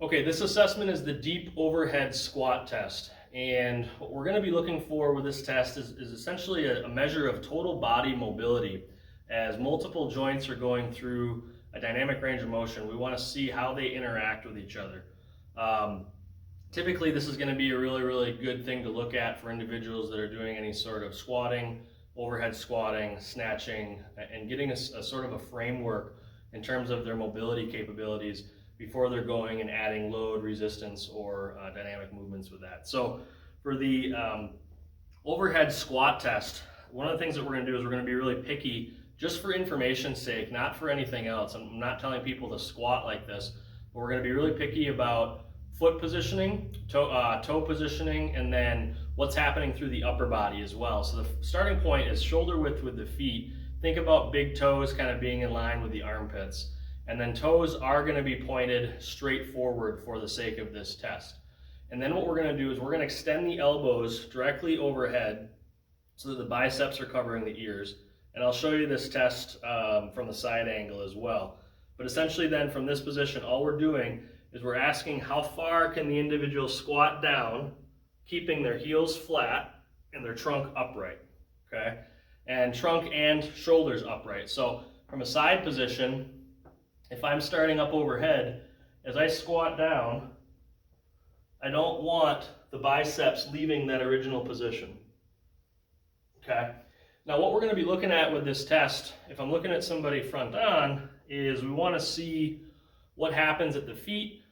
Okay, this assessment is the deep overhead squat test. And what we're going to be looking for with this test is essentially a measure of total body mobility. As multiple joints are going through a dynamic range of motion, we want to see how they interact with each other. Typically, this is going to be a really good thing to look at for individuals that are doing any sort of squatting, overhead squatting, snatching, and getting a sort of a framework in terms of their mobility capabilities before they're going and adding load, resistance, or dynamic movements with that. So for the overhead squat test, one of the things that we're going to do is we're going to be really picky just for information's sake, not for anything else. I'm not telling people to squat like this, but we're going to be really picky about foot positioning, toe positioning, and then what's happening through the upper body as well. So the starting point is shoulder width with the feet. Think about big toes kind of being in line with the armpits. And then toes are going to be pointed straight forward for the sake of this test. And then what we're going to do is we're going to extend the elbows directly overhead so that the biceps are covering the ears. And I'll show you this test from the side angle as well. But essentially then from this position, all we're doing is we're asking how far can the individual squat down, keeping their heels flat and their trunk upright, okay? And trunk and shoulders upright. So from a side position, if I'm starting up overhead, as I squat down, I don't want the biceps leaving that original position, okay? Now what we're going to be looking at with this test, if I'm looking at somebody front on, is we want to see what happens at the feet,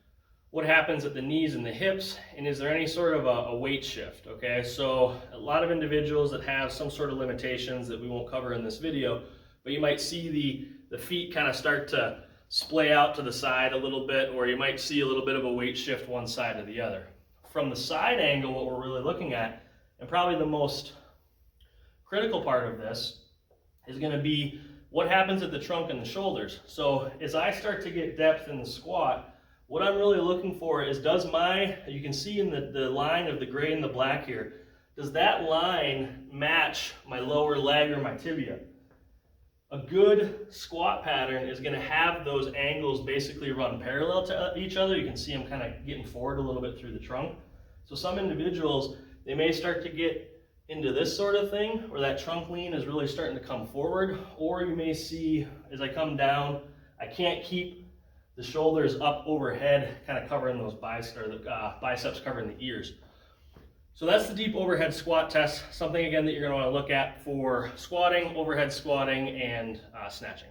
what happens at the knees and the hips, and is there any sort of a weight shift, okay? So a lot of individuals that have some sort of limitations that we won't cover in this video, but you might see the feet kind of start to splay out to the side a little bit, or you might see a little bit of a weight shift one side to the other. From the side angle, what we're really looking at, and probably the most critical part of this, is going to be what happens at the trunk and the shoulders. So as I start to get depth in the squat, what I'm really looking for is you can see in the line of the gray and the black here, does that line match my lower leg or my tibia? A good squat pattern is going to have those angles basically run parallel to each other. You can see them kind of getting forward a little bit through the trunk. So some individuals, they may start to get into this sort of thing where that trunk lean is really starting to come forward, or you may see as I come down, I can't keep the shoulders up overhead, kind of covering those biceps covering the ears. So that's the deep overhead squat test, something again that you're going to want to look at for squatting, overhead squatting, and snatching.